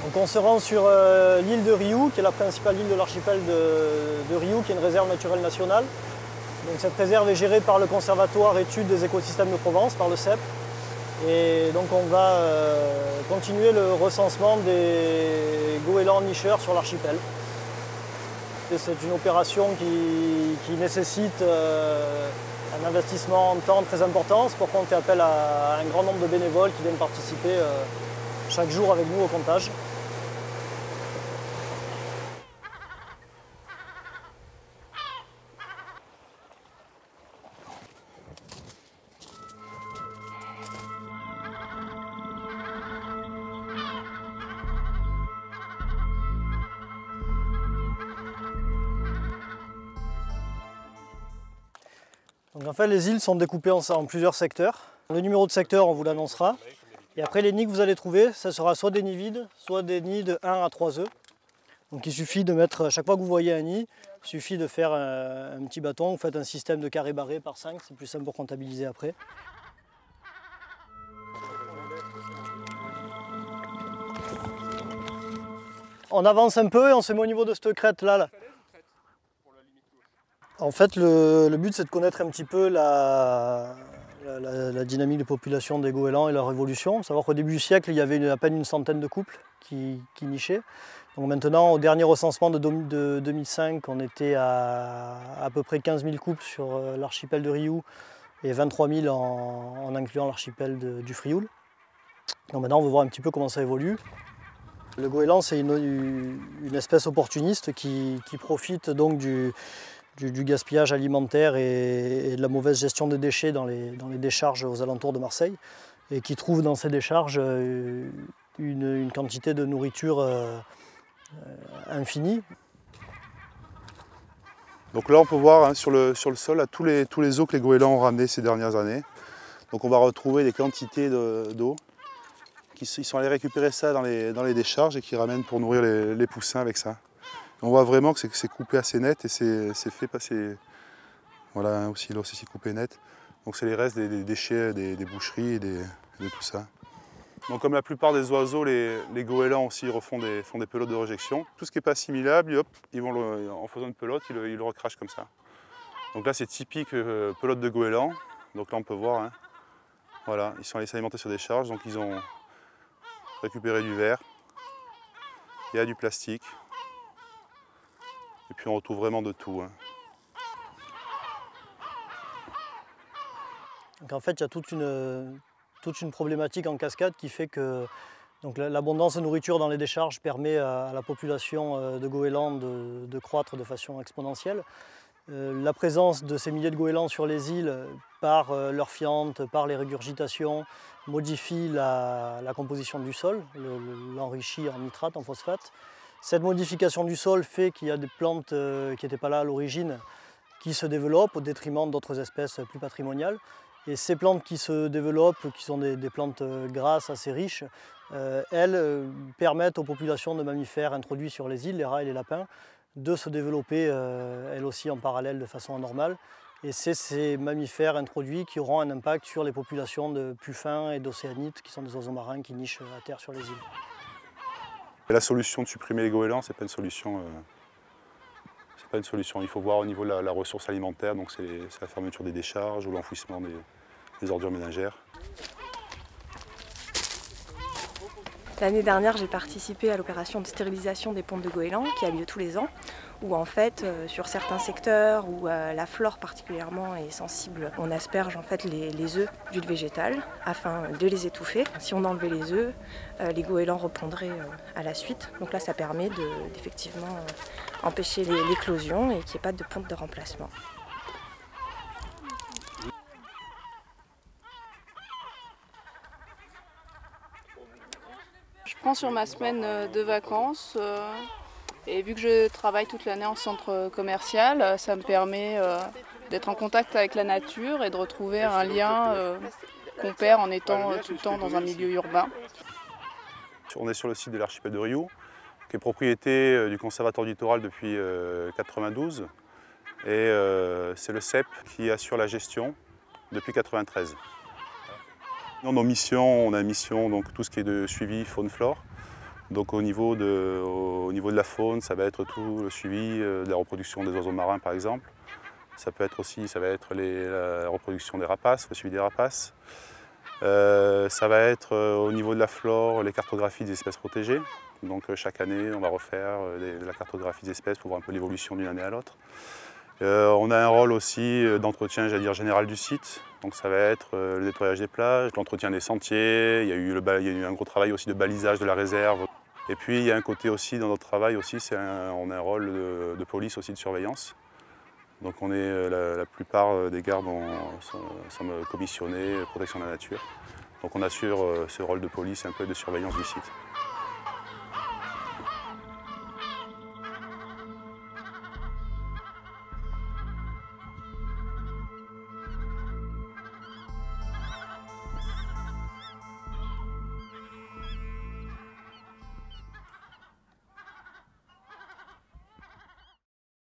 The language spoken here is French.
Donc on se rend sur l'île de Riou, qui est la principale île de l'archipel de Riou, qui est une réserve naturelle nationale. Donc cette réserve est gérée par le Conservatoire Études des écosystèmes de Provence, par le CEP. Et donc on va continuer le recensement des goélands nicheurs sur l'archipel. C'est une opération qui nécessite un investissement en temps très important. C'est pourquoi on fait appel à un grand nombre de bénévoles qui viennent participer chaque jour avec nous au comptage. Donc en fait, les îles sont découpées en plusieurs secteurs. Le numéro de secteur, on vous l'annoncera. Et après, les nids que vous allez trouver, ça sera soit des nids vides, soit des nids de 1 à 3 œufs. Donc il suffit de mettre, à chaque fois que vous voyez un nid, il suffit de faire un petit bâton. Vous faites un système de carré barré par 5, c'est plus simple pour comptabiliser après. On avance un peu et on se met au niveau de cette crête là. En fait, le but, c'est de connaître un petit peu la dynamique de population des goélands et leur évolution. Savoir qu'au début du siècle, il y avait à peine une centaine de couples qui nichaient. Donc maintenant, au dernier recensement de 2005, on était à peu près 15 000 couples sur l'archipel de Riou et 23 000 en incluant l'archipel du Frioul. Donc maintenant, on va voir un petit peu comment ça évolue. Le goéland, c'est une espèce opportuniste qui profite donc du gaspillage alimentaire et de la mauvaise gestion des déchets dans les décharges aux alentours de Marseille et qui trouve dans ces décharges une quantité de nourriture infinie. Donc là on peut voir sur le sol tous les eaux que les goélands ont ramenés ces dernières années. Donc on va retrouver des quantités d'eau. Ils sont allés récupérer ça dans les décharges et qui ramènent pour nourrir les poussins avec ça. On voit vraiment que c'est coupé assez net et c'est fait passer. Voilà, aussi l'eau c'est coupé net. Donc c'est les restes des déchets des boucheries et de tout ça. Donc comme la plupart des oiseaux, les goélands aussi font des pelotes de rejection. Tout ce qui n'est pas assimilable, hop, ils vont en faisant une pelote, ils le recrachent comme ça. Donc là c'est typique pelote de goéland. Donc là on peut voir, hein, voilà, ils sont allés s'alimenter sur des charges, donc ils ont récupéré du verre, il y a du plastique. Et puis on retrouve vraiment de tout. Hein. Donc en fait, il y a toute une problématique en cascade qui fait que l'abondance de nourriture dans les décharges permet à la population de goélands de croître de façon exponentielle. La présence de ces milliers de goélands sur les îles, par leur fiente, par les régurgitations, modifie la composition du sol, l'enrichit en nitrate, en phosphate. Cette modification du sol fait qu'il y a des plantes qui n'étaient pas là à l'origine qui se développent au détriment d'autres espèces plus patrimoniales. Et ces plantes qui se développent, qui sont des plantes grasses assez riches, elles permettent aux populations de mammifères introduits sur les îles, les rats et les lapins, de se développer elles aussi en parallèle de façon anormale. Et c'est ces mammifères introduits qui auront un impact sur les populations de puffins et d'océanites, qui sont des oiseaux marins qui nichent à terre sur les îles. La solution de supprimer les goélands, c'est pas une solution. Il faut voir au niveau de la ressource alimentaire, donc c'est la fermeture des décharges ou l'enfouissement des ordures ménagères. L'année dernière, j'ai participé à l'opération de stérilisation des pontes de goélands qui a lieu tous les ans, où en fait, sur certains secteurs où la flore particulièrement est sensible, on asperge en fait les œufs d'huile végétale afin de les étouffer. Si on enlevait les œufs, les goélands repondraient à la suite. Donc là, ça permet d'effectivement empêcher l'éclosion et qu'il n'y ait pas de ponte de remplacement. Je prends sur ma semaine de vacances et vu que je travaille toute l'année en centre commercial, ça me permet d'être en contact avec la nature et de retrouver un lien qu'on perd en étant tout le temps dans un milieu urbain. On est sur le site de l'archipel de Riou, qui est propriété du Conservatoire du littoral depuis 1992. Et c'est le CEP qui assure la gestion depuis 1993. Dans nos missions, on a une mission, donc tout ce qui est de suivi faune-flore. Donc au niveau de la faune, ça va être tout le suivi de la reproduction des oiseaux marins par exemple. Ça peut être aussi, la reproduction des rapaces, le suivi des rapaces. Ça va être au niveau de la flore, les cartographies des espèces protégées. Donc chaque année, on va refaire la cartographie des espèces pour voir un peu l'évolution d'une année à l'autre. On a un rôle aussi d'entretien, j'allais dire, général du site. Donc ça va être le nettoyage des plages, l'entretien des sentiers, il y a eu un gros travail aussi de balisage de la réserve. Et puis il y a un côté aussi dans notre travail aussi, on a un rôle de police aussi, de surveillance. Donc on est, la plupart des gardes sont commissionnés, protection de la nature. Donc on assure ce rôle de police et un peu de surveillance du site.